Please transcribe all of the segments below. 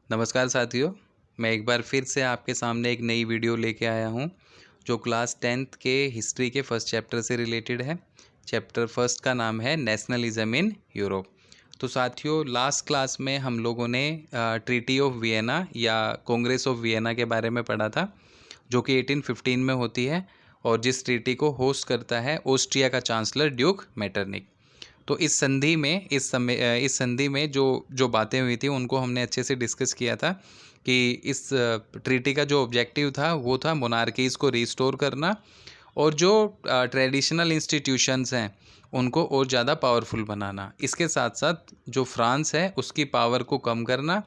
नमस्कार साथियों, मैं एक बार फिर से आपके सामने एक नई वीडियो लेके आया हूँ जो क्लास 10th के हिस्ट्री के फर्स्ट चैप्टर से रिलेटेड है। चैप्टर फर्स्ट का नाम है नेशनलिज्म इन यूरोप। तो साथियों, लास्ट क्लास में हम लोगों ने ट्रीटी ऑफ वियना या कांग्रेस ऑफ वियना के बारे में पढ़ा था, जो कि 1815 में होती है और जिस ट्रीटी को होस्ट करता है ऑस्ट्रिया का चांसलर ड्यूक मेटरनिक। तो इस संधि में जो जो बातें हुई थी उनको हमने अच्छे से डिस्कस किया था कि इस ट्रीटी का जो ऑब्जेक्टिव था वो था मोनार्कीज़ को रिस्टोर करना और जो ट्रेडिशनल इंस्टीट्यूशंस हैं उनको और ज़्यादा पावरफुल बनाना। इसके साथ साथ जो फ्रांस है उसकी पावर को कम करना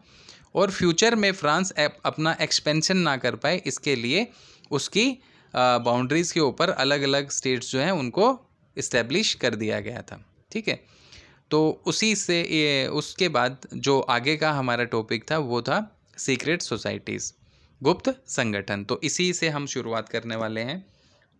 और फ्यूचर में फ्रांस अपना एक्सपेंशन ना कर पाए, इसके लिए उसकी बाउंड्रीज़ के ऊपर अलग अलग स्टेट्स जो हैं उनको इस्टेब्लिश कर दिया गया था। ठीक है, तो उसी से ये उसके बाद जो आगे का हमारा टॉपिक था वो था सीक्रेट सोसाइटीज़, गुप्त संगठन। तो इसी से हम शुरुआत करने वाले हैं।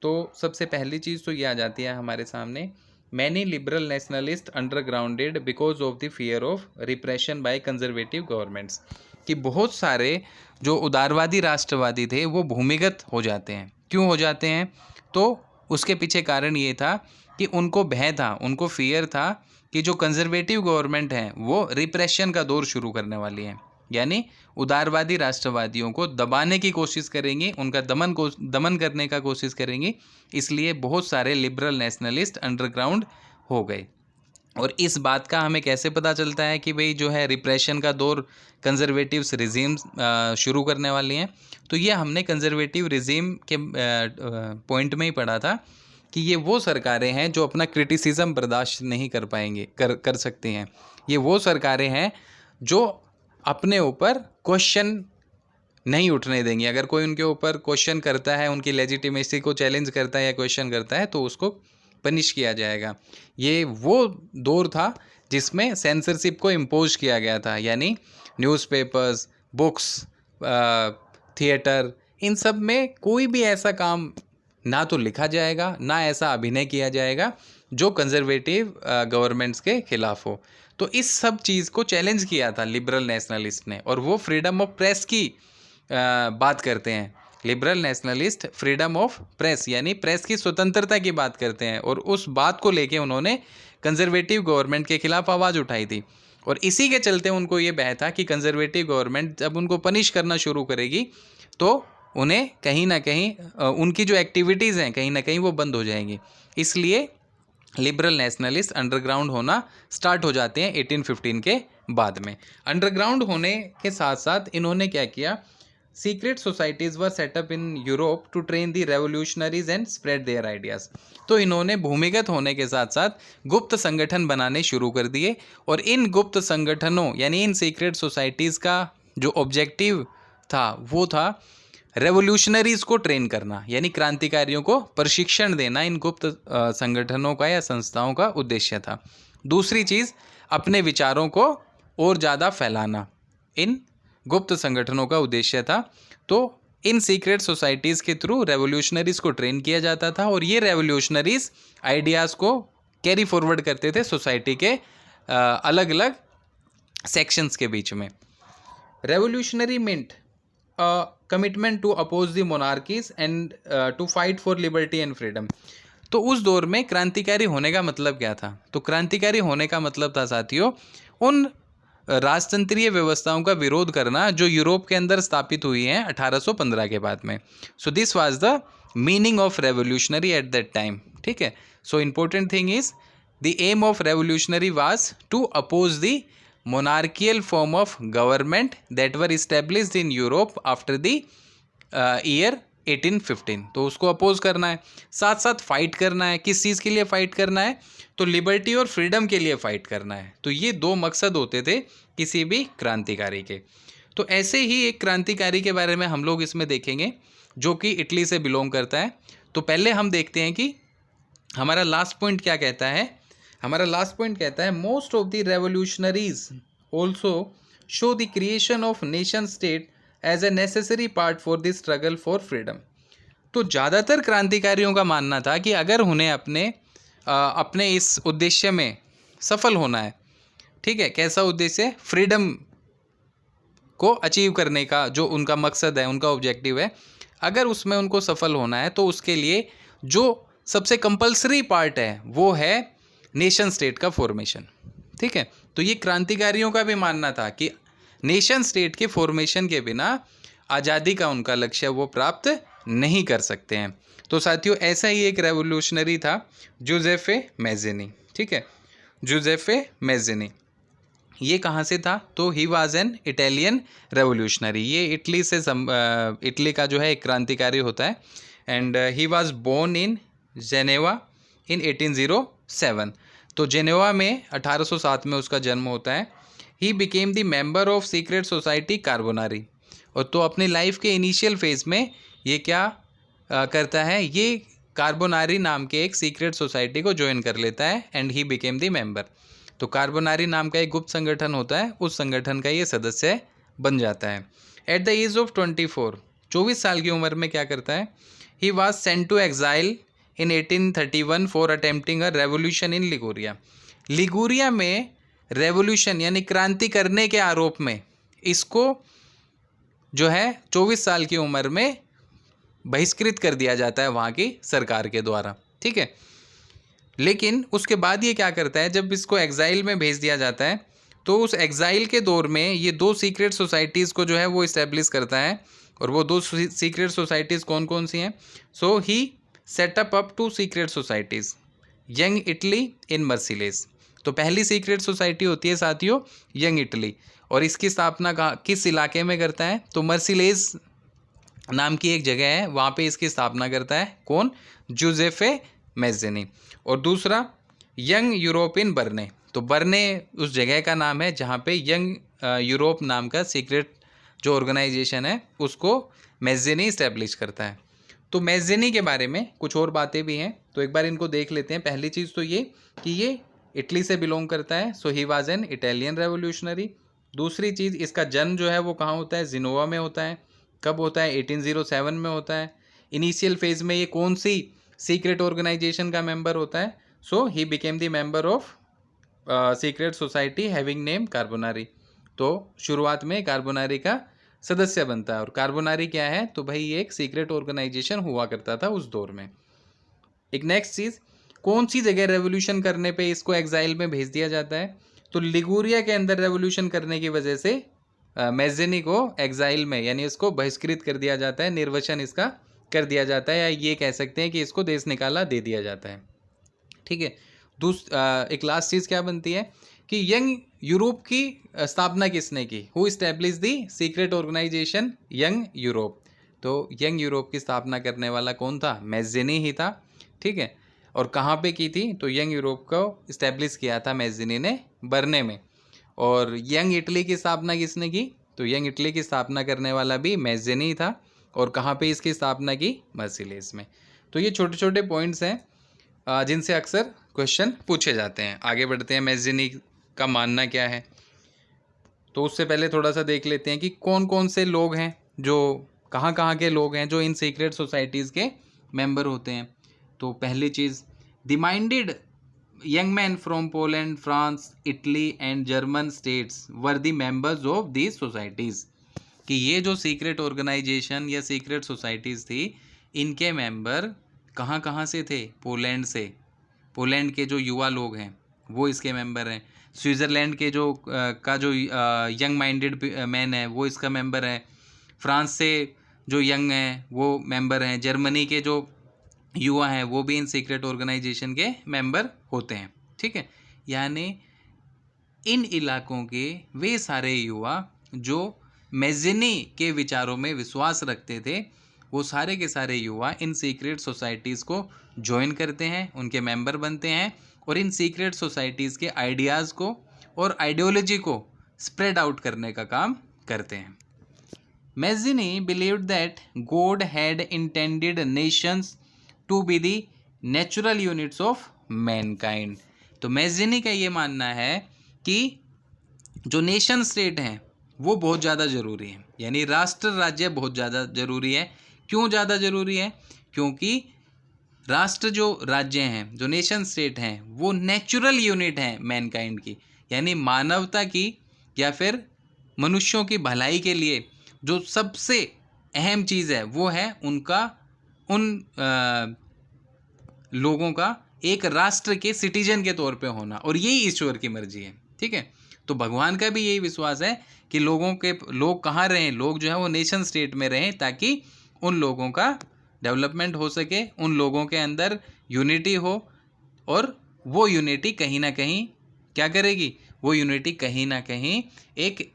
तो सबसे पहली चीज़ तो ये आ जाती है हमारे सामने, many liberal nationalist undergrounded because of the fear of repression by conservative governments. कि बहुत सारे जो उदारवादी राष्ट्रवादी थे वो भूमिगत हो जाते हैं। क्यों हो जाते हैं? तो उसके पीछे कारण ये था कि उनको भय था, उनको फियर था कि जो कंजर्वेटिव गवर्नमेंट है वो रिप्रेशन का दौर शुरू करने वाली है, यानी उदारवादी राष्ट्रवादियों को दबाने की कोशिश करेंगी, उनका दमन करने का कोशिश करेंगी। इसलिए बहुत सारे लिबरल नेशनलिस्ट अंडरग्राउंड हो गए। और इस बात का हमें कैसे पता चलता है कि भाई जो है रिप्रेशन का दौर कंजर्वेटिव्स रिजीम्स शुरू करने वाली हैं? तो ये हमने कंजर्वेटिव रिजीम के पॉइंट में ही पढ़ा था कि ये वो सरकारें हैं जो अपना क्रिटिसिज्म बर्दाश्त नहीं कर पाएंगे कर सकती हैं। ये वो सरकारें हैं जो अपने ऊपर क्वेश्चन नहीं उठने देंगी। अगर कोई उनके ऊपर क्वेश्चन करता है, उनकी लेजिटिमेसी को चैलेंज करता है या क्वेश्चन करता है, तो उसको पनिश किया जाएगा। ये वो दौर था जिसमें सेंसरशिप को इम्पोज किया गया था, यानी न्यूज़पेपर्स, बुक्स, थिएटर, इन सब में कोई भी ऐसा काम ना तो लिखा जाएगा ना ऐसा अभिनय किया जाएगा जो कंजर्वेटिव गवर्नमेंट्स के खिलाफ हो। तो इस सब चीज़ को चैलेंज किया था लिबरल नेशनलिस्ट ने, और वो फ्रीडम ऑफ प्रेस की बात करते हैं। Liberal nationalist freedom of press यानी प्रेस की स्वतंत्रता की बात करते हैं, और उस बात को लेके उन्होंने कंजर्वेटिव गवर्नमेंट के खिलाफ आवाज़ उठाई थी। और इसी के चलते उनको ये भय था कि कंजर्वेटिव गवर्नमेंट जब उनको पनिश करना शुरू करेगी तो उन्हें कहीं ना कहीं उनकी जो एक्टिविटीज़ हैं कहीं ना कहीं वो बंद हो जाएंगी। इसलिए लिबरल नेशनलिस्ट अंडरग्राउंड होना स्टार्ट हो जाते हैं 1815 के बाद में। अंडरग्राउंड होने के साथ साथ इन्होंने क्या किया, secret societies were set up in Europe to train the revolutionaries and spread their ideas. तो इन्होंने भूमिगत होने के साथ साथ गुप्त संगठन बनाने शुरू कर दिए, और इन गुप्त संगठनों यानी इन सीक्रेट सोसाइटीज़ का जो ऑब्जेक्टिव था वो था रेवोल्यूशनरीज़ को ट्रेन करना, यानी क्रांतिकारियों को प्रशिक्षण देना। इन गुप्त संगठनों का या संस्थाओं का उद्देश्य था। दूसरी चीज़, अपने विचारों को और ज़्यादा फैलाना इन गुप्त संगठनों का उद्देश्य था। तो इन सीक्रेट सोसाइटीज़ के थ्रू रेवोल्यूशनरीज़ को ट्रेन किया जाता था, और ये रेवोल्यूशनरीज़ आइडियाज़ को कैरी फॉरवर्ड करते थे सोसाइटी के अलग अलग सेक्शंस के बीच में। Revolutionary meant commitment to oppose the monarchies and to fight for liberty and freedom. तो उस दौर में क्रांतिकारी होने का मतलब क्या था? तो क्रांतिकारी होने का मतलब था साथियों उन राजतंत्रीय व्यवस्थाओं का विरोध करना जो यूरोप के अंदर स्थापित हुई हैं 1815 के बाद में। So this was the meaning of revolutionary at that time. ठीक है, so important thing is the aim of revolutionary was to oppose the monarchical form of government that were established in Europe after the year 1815। तो उसको oppose करना है, साथ साथ fight करना है। किस चीज़ के लिए फाइट करना है? तो लिबर्टी और फ्रीडम के लिए फाइट करना है। तो ये दो मकसद होते थे किसी भी क्रांतिकारी के। तो ऐसे ही एक क्रांतिकारी के बारे में हम लोग इसमें देखेंगे जो कि इटली से बिलोंग करता है। तो पहले हम देखते हैं कि हमारा लास्ट पॉइंट क्या कहता है। हमारा लास्ट पॉइंट कहता है most of the revolutionaries also show the creation of nation state as a necessary part for the struggle for freedom. तो ज़्यादातर क्रांतिकारियों का मानना था कि अगर उन्हें अपने इस उद्देश्य में सफल होना है, ठीक है, कैसा उद्देश्य? फ्रीडम को अचीव करने का जो उनका मकसद है, उनका ऑब्जेक्टिव है, अगर उसमें उनको सफल होना है तो उसके लिए जो सबसे कंपलसरी पार्ट है वो है नेशन स्टेट का फॉर्मेशन। ठीक है, तो ये क्रांतिकारियों का भी मानना था कि नेशन स्टेट के फॉर्मेशन के बिना आज़ादी का उनका लक्ष्य वो प्राप्त नहीं कर सकते हैं। तो साथियों, ऐसा ही एक रेवोल्यूशनरी था जुजेफे मैज़ेनी। ठीक है, जुजेफे मैज़ेनी ये कहाँ से था? तो he was an Italian revolutionary. ये इटली से इटली का जो है एक क्रांतिकारी होता है। And he was born in Geneva in 1807। तो जेनेवा में 1807 में उसका जन्म होता है। ही became the member of secret society Carbonari. और तो अपनी लाइफ के इनिशियल फेज में ये क्या करता है, ये कार्बोनारी नाम के एक सीक्रेट सोसाइटी को ज्वाइन कर लेता है and he became the member. तो कार्बोनारी नाम का एक गुप्त संगठन होता है, उस संगठन का ये सदस्य बन जाता है। एट द एज ऑफ 24 साल की उम्र में क्या करता है, he was sent to exile in 1831 for attempting a revolution in Liguria. Liguria में रेवोल्यूशन यानी क्रांति करने के आरोप में इसको जो है 24 साल की उम्र में बहिष्कृत कर दिया जाता है वहाँ की सरकार के द्वारा। ठीक है, लेकिन उसके बाद ये क्या करता है, जब इसको एग्जाइल में भेज दिया जाता है तो उस एग्जाइल के दौर में ये 2 सीक्रेट सोसाइटीज़ को जो है वो इस्टेब्लिश करता है। और वो 2 सीक्रेट सोसाइटीज़ कौन कौन सी हैं? So he set up up 2 secret societies, Young Italy in Marseilles. तो पहली सीक्रेट सोसाइटी होती है साथियों यंग इटली, और इसकी स्थापना किस इलाके में करता है? तो मर्सिलेस नाम की एक जगह है, वहाँ पे इसकी स्थापना करता है कौन? जुजेफे मैज़ेनी। और दूसरा यंग यूरोप इन बर्ने। तो बर्ने उस जगह का नाम है जहाँ पे यंग यूरोप नाम का सीक्रेट जो ऑर्गेनाइजेशन है उसको मैज़ेनी इस्टेब्लिश करता है। तो मैज़ेनी के बारे में कुछ और बातें भी हैं, तो एक बार इनको देख लेते हैं। पहली चीज़ तो ये कि ये इटली से बिलोंग करता है, so he was an Italian revolutionary. दूसरी चीज़, इसका जन्म जो है वो कहाँ होता है? जिनोवा में होता है। कब होता है? 1807 में होता है। इनिशियल फेज में ये कौन सी सीक्रेट ऑर्गेनाइजेशन का मेंबर होता है? So he became the member of secret society having name Carbonari. तो शुरुआत में कार्बोनारी का सदस्य बनता है। और कार्बोनारी क्या है? तो भाई ये एक सीक्रेट ऑर्गेनाइजेशन हुआ करता था उस दौर में। एक नेक्स्ट चीज़, कौन सी जगह रेवोल्यूशन करने पे इसको एग्जाइल में भेज दिया जाता है? तो लिगुरिया के अंदर रेवोल्यूशन करने की वजह से मैज़ेनी को एग्जाइल में यानी इसको बहिष्कृत कर दिया जाता है, निर्वसन इसका कर दिया जाता है, या ये कह सकते हैं कि इसको देश निकाला दे दिया जाता है। ठीक है, एक लास्ट चीज़ क्या बनती है कि यंग यूरोप की स्थापना किसने की? Who establish the secret organisation Young Europe. तो यंग यूरोप की स्थापना करने वाला कौन था? मैज़ेनी ही था। ठीक है, और कहाँ पे की थी? तो यंग यूरोप को इस्टेब्लिश किया था मैज़ेनी ने बर्ने में। और यंग इटली की स्थापना किसने की? तो यंग इटली की स्थापना करने वाला भी मैज़ेनी था। और कहाँ पे इसकी स्थापना की? मर्सिलेस में। तो ये छोटे छोटे पॉइंट्स हैं जिनसे अक्सर क्वेश्चन पूछे जाते हैं। आगे बढ़ते हैं, मैज़ेनी का मानना क्या है। तो उससे पहले थोड़ा सा देख लेते हैं कि कौन कौन से लोग हैं, जो कहाँ के लोग हैं जो इन सीक्रेट सोसाइटीज़ के मेंबर होते हैं। तो पहली चीज़, the minded young man from Poland, France, Italy and German states were the members of these societies. कि ये जो सीक्रेट ऑर्गेनाइजेशन या सीक्रेट सोसाइटीज़ थी, इनके मेंबर कहाँ से थे? पोलैंड से। पोलैंड के जो युवा लोग हैं वो इसके मेंबर हैं। स्विट्ज़रलैंड के जो यंग माइंडेड मैन है वो इसका मेंबर है। फ्रांस से जो यंग हैं वो मेंबर हैं। जर्मनी के जो युवा हैं वो भी इन सीक्रेट ऑर्गेनाइजेशन के मेंबर होते हैं। ठीक है, यानी इन इलाकों के वे सारे युवा जो मैज़ेनी के विचारों में विश्वास रखते थे, वो सारे के सारे युवा इन सीक्रेट सोसाइटीज़ को ज्वाइन करते हैं, उनके मेंबर बनते हैं और इन सीक्रेट सोसाइटीज़ के आइडियाज़ को और आइडियोलॉजी को स्प्रेड आउट करने का काम करते हैं। Mazzini believed that God had intended nations to be the natural units of mankind. तो मैज़ेनी का ये मानना है कि जो नेशन स्टेट हैं वो बहुत ज़्यादा ज़रूरी है, यानी राष्ट्र राज्य बहुत ज़्यादा ज़रूरी है। क्यों ज़्यादा ज़रूरी है? क्योंकि राष्ट्र जो राज्य हैं, जो नेशन स्टेट हैं, वो नेचुरल यूनिट हैं मैनकाइंड की, यानी मानवता की या फिर मनुष्यों की भलाई के लिए जो सबसे अहम चीज़ है वो है उनका उन लोगों का एक राष्ट्र के सिटीजन के तौर पे होना, और यही ईश्वर की मर्जी है। ठीक है, तो भगवान का भी यही विश्वास है कि लोग कहाँ रहें, लोग जो है वो नेशन स्टेट में रहें, ताकि उन लोगों का डेवलपमेंट हो सके, उन लोगों के अंदर यूनिटी हो, और वो यूनिटी कहीं ना कहीं क्या करेगी, वो यूनिटी कहीं ना कहीं एक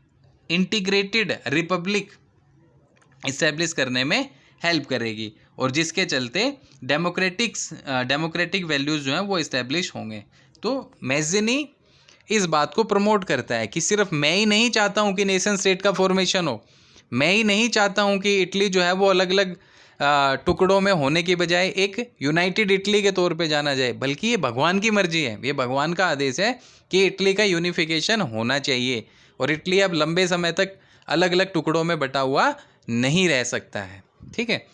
इंटीग्रेटेड रिपब्लिक इस्टेब्लिश करने में हेल्प करेगी, और जिसके चलते डेमोक्रेटिक वैल्यूज़ जो हैं वो इस्टेब्लिश होंगे। तो मैज़िनी इस बात को प्रमोट करता है कि सिर्फ मैं ही नहीं चाहता हूँ कि नेशन स्टेट का फॉर्मेशन हो, मैं ही नहीं चाहता हूँ कि इटली जो है वो अलग अलग टुकड़ों में होने की बजाय एक यूनाइटेड इटली के तौर पे जाना जाए, बल्कि ये भगवान की मर्जी है, ये भगवान का आदेश है कि इटली का यूनिफिकेशन होना चाहिए, और इटली अब लंबे समय तक अलग अलग टुकड़ों में बटा हुआ नहीं रह सकता है। ठीक है,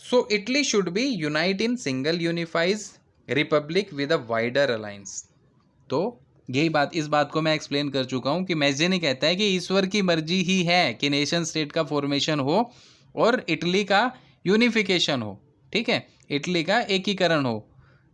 so Italy should be unite in single unifies republic with a wider alliance. तो यही बात, इस बात को मैं एक्सप्लेन कर चुका हूँ कि मैज़िनी कहता है कि ईश्वर की मर्जी ही है कि नेशन स्टेट का फॉर्मेशन हो और इटली का यूनिफिकेशन हो। ठीक है, इटली का एकीकरण हो।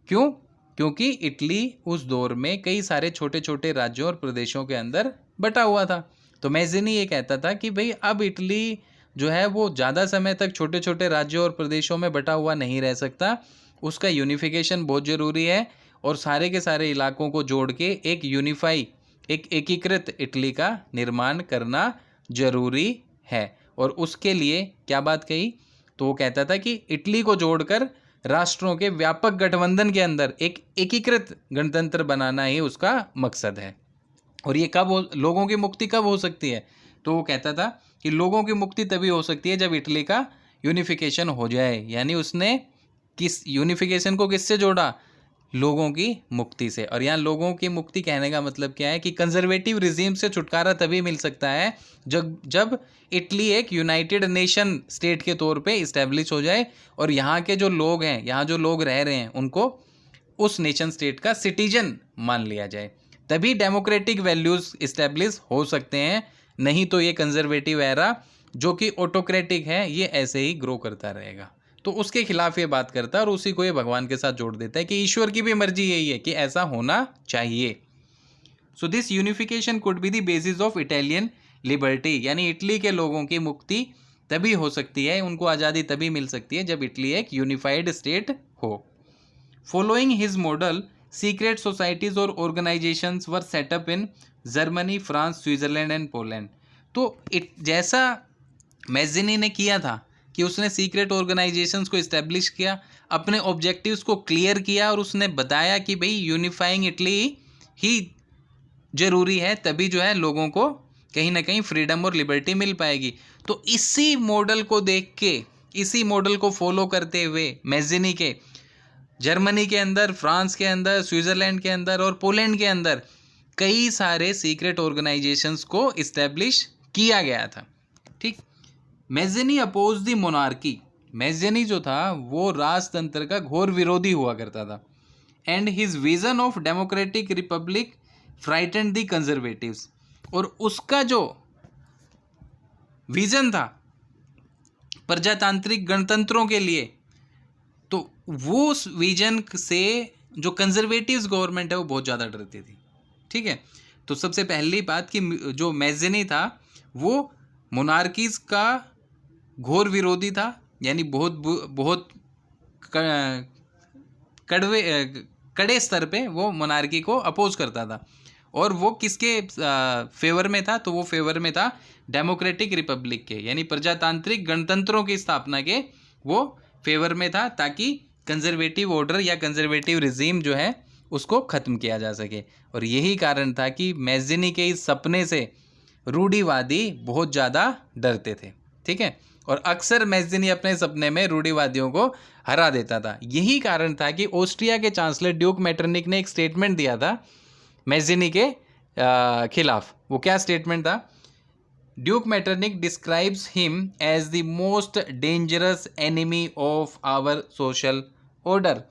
क्यों? क्योंकि इटली उस दौर में कई सारे छोटे छोटे राज्यों और प्रदेशों के अंदर बटा हुआ था। तो मैज़िनी ये कहता था कि भाई अब इटली जो है वो ज़्यादा समय तक छोटे छोटे राज्यों और प्रदेशों में बटा हुआ नहीं रह सकता, उसका यूनिफिकेशन बहुत ज़रूरी है, और सारे के सारे इलाकों को जोड़ के एक एकीकृत इटली का निर्माण करना जरूरी है। और उसके लिए क्या बात कही, तो वो कहता था कि इटली को जोड़कर राष्ट्रों के व्यापक गठबंधन के अंदर एक एकीकृत गणतंत्र बनाना ही उसका मकसद है। और ये लोगों की मुक्ति कब हो सकती है, तो वो कहता था कि लोगों की मुक्ति तभी हो सकती है जब इटली का यूनिफिकेशन हो जाए। यानी उसने किस यूनिफिकेशन को किससे जोड़ा, लोगों की मुक्ति से। और यहाँ लोगों की मुक्ति कहने का मतलब क्या है कि कंजर्वेटिव रिजीम से छुटकारा तभी मिल सकता है जब इटली एक यूनाइटेड नेशन स्टेट के तौर पे इस्टेब्लिश हो जाए, और यहाँ के जो लोग हैं, यहाँ जो लोग रह रहे हैं, उनको उस नेशन स्टेट का सिटीजन मान लिया जाए, तभी डेमोक्रेटिक वैल्यूज़ इस्टेब्लिश हो सकते हैं। नहीं तो ये कंजर्वेटिव एरा जो कि ऑटोक्रेटिक है, ये ऐसे ही ग्रो करता रहेगा। तो उसके खिलाफ ये बात करता है, और उसी को ये भगवान के साथ जोड़ देता है कि ईश्वर की भी मर्जी यही है कि ऐसा होना चाहिए। So this unification could be the basis of Italian liberty, यानी इटली के लोगों की मुक्ति तभी हो सकती है, उनको आज़ादी तभी मिल सकती है जब इटली एक यूनिफाइड स्टेट हो। Following his model, secret societies और organisations were set up in Germany, France, Switzerland and Poland. तो जैसा मैज़िनी ने किया था कि उसने सीक्रेट ऑर्गेनाइजेशंस को इस्टेब्लिश किया, अपने ऑब्जेक्टिव्स को क्लियर किया, और उसने बताया कि भाई यूनिफाइंग इटली ही ज़रूरी है, तभी जो है लोगों को कहीं ना कहीं फ्रीडम और लिबर्टी मिल पाएगी। तो इसी मॉडल को देख के, इसी मॉडल को फॉलो करते हुए मैज़िनी के जर्मनी के अंदर, फ्रांस के अंदर, स्विट्ज़रलैंड के अंदर और पोलैंड के अंदर कई सारे सीक्रेट ऑर्गेनाइजेशंस को इस्टेब्लिश किया गया था। ठीक, Mazzini oppose the monarchy, Mazzini जो था वो राजतंत्र का घोर विरोधी हुआ करता था। And his vision of democratic Republic frightened the conservatives, और उसका जो विजन था प्रजातांत्रिक गणतंत्रों के लिए, तो वो उस विजन से जो कंजर्वेटिव्स गवर्नमेंट है वो बहुत ज़्यादा डरती थी। ठीक है, तो सबसे पहली बात कि जो मैज़िनी था वो मोनार्कीज का घोर विरोधी था, यानी बहुत कड़े स्तर पे वो मोनार्की को अपोज करता था। और वो किसके फेवर में था, तो वो फेवर में था डेमोक्रेटिक रिपब्लिक के, यानी प्रजातांत्रिक गणतंत्रों की स्थापना के वो फेवर में था, ताकि कंजर्वेटिव ऑर्डर या कंजर्वेटिव रिजीम जो है उसको ख़त्म किया जा सके। और यही कारण था कि मैज़िनी के इस सपने से रूढ़िवादी बहुत ज़्यादा डरते थे। ठीक है, और अक्सर मैज़िनी अपने सपने में रूढ़िवादियों को हरा देता था। यही कारण था कि ऑस्ट्रिया के चांसलर ड्यूक मेटरनिक ने एक स्टेटमेंट दिया था मैज़िनी के खिलाफ। वो क्या स्टेटमेंट था, Duke Metternich describes him as the most dangerous enemy of our social order.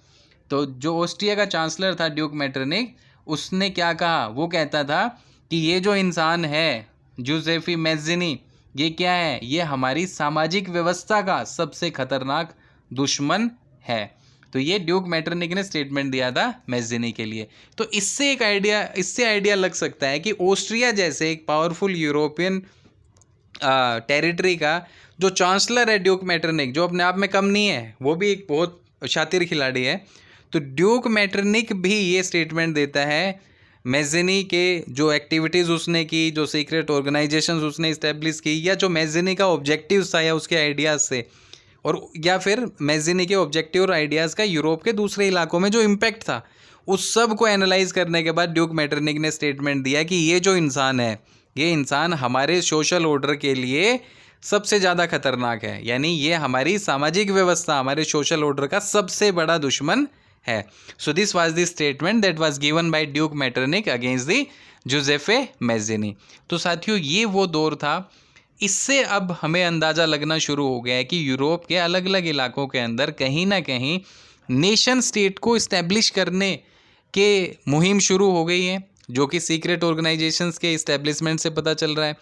तो जो ऑस्ट्रिया का चांसलर था ड्यूक मेटरनिक, उसने क्या कहा, वो कहता था कि ये जो इंसान है जुसेफी मैज़िनी, ये क्या है? ये हमारी सामाजिक व्यवस्था का सबसे खतरनाक दुश्मन है। तो ये ड्यूक मेटरनिक ने स्टेटमेंट दिया था मैज़िनी के लिए। तो इससे आइडिया लग सकता है कि ऑस्ट्रिया जैसे एक पावरफुल यूरोपियन टेरिटरी का जो चांसलर है ड्यूक मेटरनिक, जो अपने आप में कम नहीं है, वो भी एक बहुत शातिर खिलाड़ी है। तो ड्यूक मेटरनिक भी ये स्टेटमेंट देता है मैज़िनी के जो एक्टिविटीज़ उसने की, जो सीक्रेट ऑर्गेनाइजेशंस उसने इस्टेब्लिश की, या जो मैज़िनी का ऑब्जेक्टिव्स था या उसके आइडियाज़ से, और या फिर मैज़िनी के ऑब्जेक्टिव और आइडियाज़ का यूरोप के दूसरे इलाकों में जो इम्पैक्ट था, उस सब को एनालाइज करने के बाद ड्यूक मेटरनिक ने स्टेटमेंट दिया कि ये जो इंसान है, ये इंसान हमारे सोशल ऑर्डर के लिए सबसे ज़्यादा खतरनाक है, यानी ये हमारी सामाजिक व्यवस्था, हमारे सोशल ऑर्डर का सबसे बड़ा दुश्मन है। So this was the statement that was given by Duke Metternich against the Giuseppe Mazzini. तो साथियों, ये वो दौर था। इससे अब हमें अंदाज़ा लगना शुरू हो गया है कि यूरोप के अलग अलग इलाकों के अंदर कहीं ना कहीं नेशन स्टेट को इस्टेब्लिश करने के मुहिम शुरू हो गई है, जो कि सीक्रेट ऑर्गेनाइजेशंस के इस्टेब्लिशमेंट से पता चल रहा है।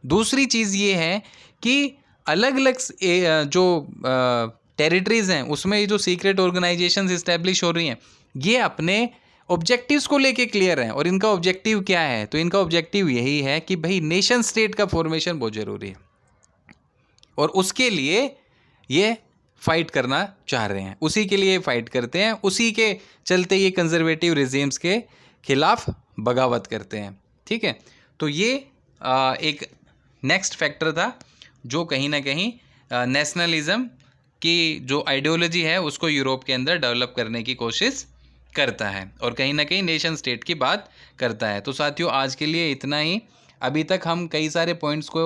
दूसरी चीज़ ये है कि अलग अलग जो टेरिटरीज़ हैं उसमें ये जो सीक्रेट ऑर्गेनाइजेशंस इस्टेब्लिश हो रही हैं, ये अपने ऑब्जेक्टिव्स को लेके क्लियर हैं। और इनका ऑब्जेक्टिव क्या है? तो इनका ऑब्जेक्टिव यही है कि भाई नेशन स्टेट का फॉर्मेशन बहुत ज़रूरी है, और उसके लिए ये फाइट करना चाह रहे हैं, उसी के लिए फाइट करते हैं, उसी के चलते ये कंजर्वेटिव रिजीम्स के खिलाफ बगावत करते हैं। ठीक है, तो ये एक नेक्स्ट फैक्टर था जो कहीं ना कहीं नेशनलिज्म की जो आइडियोलॉजी है उसको यूरोप के अंदर डेवलप करने की कोशिश करता है, और कहीं ना कहीं नेशन स्टेट की बात करता है। तो साथियों, आज के लिए इतना ही। अभी तक हम कई सारे पॉइंट्स को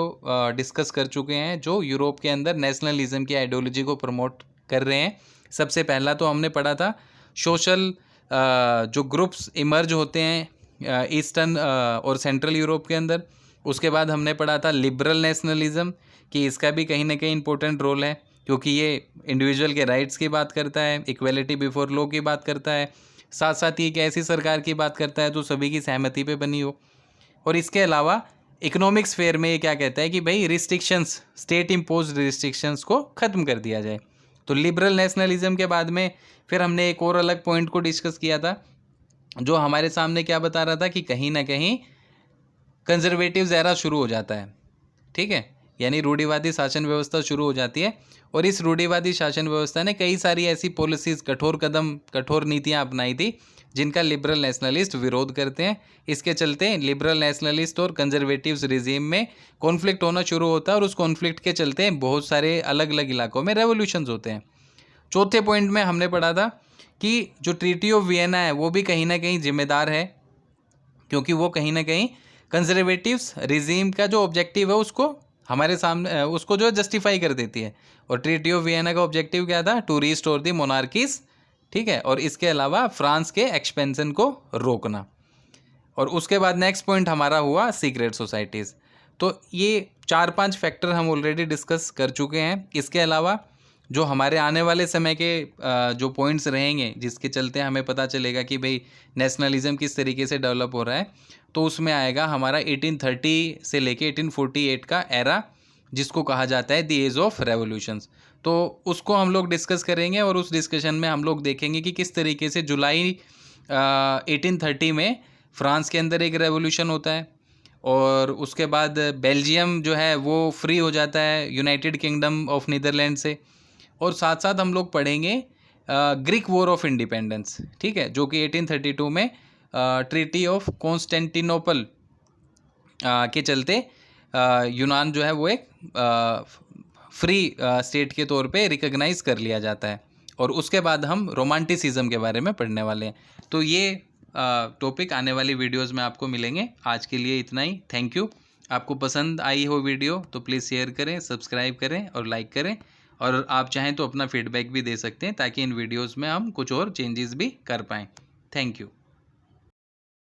डिस्कस कर चुके हैं जो यूरोप के अंदर नेशनलिज्म की आइडियोलॉजी को प्रमोट कर रहे हैं। सबसे पहला तो हमने पढ़ा था सोशल जो ग्रुप्स इमर्ज होते हैं ईस्टर्न और सेंट्रल यूरोप के अंदर। उसके बाद हमने पढ़ा था लिबरल नेशनलिज्म, कि इसका भी कहीं ना कहीं इंपॉर्टेंट रोल है, क्योंकि ये इंडिविजुअल के राइट्स की बात करता है, इक्वलिटी बिफोर लॉ की बात करता है, साथ साथ ये एक ऐसी सरकार की बात करता है जो सभी की सहमति पे बनी हो। और इसके अलावा इकोनॉमिक्स फेयर में ये क्या कहता है कि भाई रिस्ट्रिक्शंस, स्टेट इम्पोज रिस्ट्रिक्शंस को ख़त्म कर दिया जाए। तो लिबरल नेशनलिज्म के बाद में फिर हमने एक और अलग पॉइंट को डिस्कस किया था, जो हमारे सामने क्या बता रहा था कि कहीं ना कहीं कंजर्वेटिव एरा शुरू हो जाता है। ठीक है, यानी रूढ़िवादी शासन व्यवस्था शुरू हो जाती है, और इस रूढ़िवादी शासन व्यवस्था ने कई सारी ऐसी पॉलिसीज़, कठोर नीतियां अपनाई थी जिनका लिबरल नेशनलिस्ट विरोध करते हैं। इसके चलते लिबरल नेशनलिस्ट और कंजर्वेटिव्स रिजीम में कॉन्फ्लिक्ट होना शुरू होता है, और उस कॉन्फ्लिक्ट के चलते बहुत सारे अलग अलग इलाकों में रेवोल्यूशंस होते हैं। चौथे पॉइंट में हमने पढ़ा था कि जो ट्रीटी ऑफ वियना है वो भी कहीं ना कहीं जिम्मेदार है, क्योंकि वो कहीं ना कहीं कंजर्वेटिव्स रिजीम का जो ऑब्जेक्टिव है उसको हमारे सामने उसको जो है जस्टिफाई कर देती है। और ट्रीटी ऑफ वियना का ऑब्जेक्टिव क्या था? To restore the monarchies. ठीक है, और इसके अलावा फ्रांस के एक्सपेंशन को रोकना। और उसके बाद नेक्स्ट पॉइंट हमारा हुआ सीक्रेट सोसाइटीज़। तो ये 4-5 फैक्टर हम ऑलरेडी डिस्कस कर चुके हैं। इसके अलावा जो हमारे आने वाले समय के जो पॉइंट्स रहेंगे जिसके चलते हमें पता चलेगा कि भाई नेशनलिज्म किस तरीके से डेवलप हो रहा है, तो उसमें आएगा हमारा 1830 से लेके 1848 का एरा, जिसको कहा जाता है द एज ऑफ रेवोल्यूशंस। तो उसको हम लोग डिस्कस करेंगे, और उस डिस्कशन में हम लोग देखेंगे कि किस तरीके से जुलाई 1830 में फ्रांस के अंदर एक रेवोल्यूशन होता है, और उसके बाद बेल्जियम जो है वो फ्री हो जाता है यूनाइटेड किंगडम ऑफ नीदरलैंड से। और साथ साथ हम लोग पढ़ेंगे ग्रीक वॉर ऑफ इंडिपेंडेंस। ठीक है, जो कि 1832 में ट्रीटी ऑफ कॉन्स्टेंटिनोपल के चलते यूनान जो है वो एक फ्री स्टेट के तौर पे रिकॉग्नाइज कर लिया जाता है। और उसके बाद हम रोमांटिसिज्म के बारे में पढ़ने वाले हैं। तो ये टॉपिक आने वाली वीडियोस में आपको मिलेंगे। आज के लिए इतना ही। Thank you. आपको पसंद आई हो वीडियो तो प्लीज़ शेयर करें, सब्सक्राइब करें और लाइक करें। और आप चाहें तो अपना फीडबैक भी दे सकते हैं, ताकि इन वीडियोस में हम कुछ और चेंजेस भी कर पाएँ। Thank you.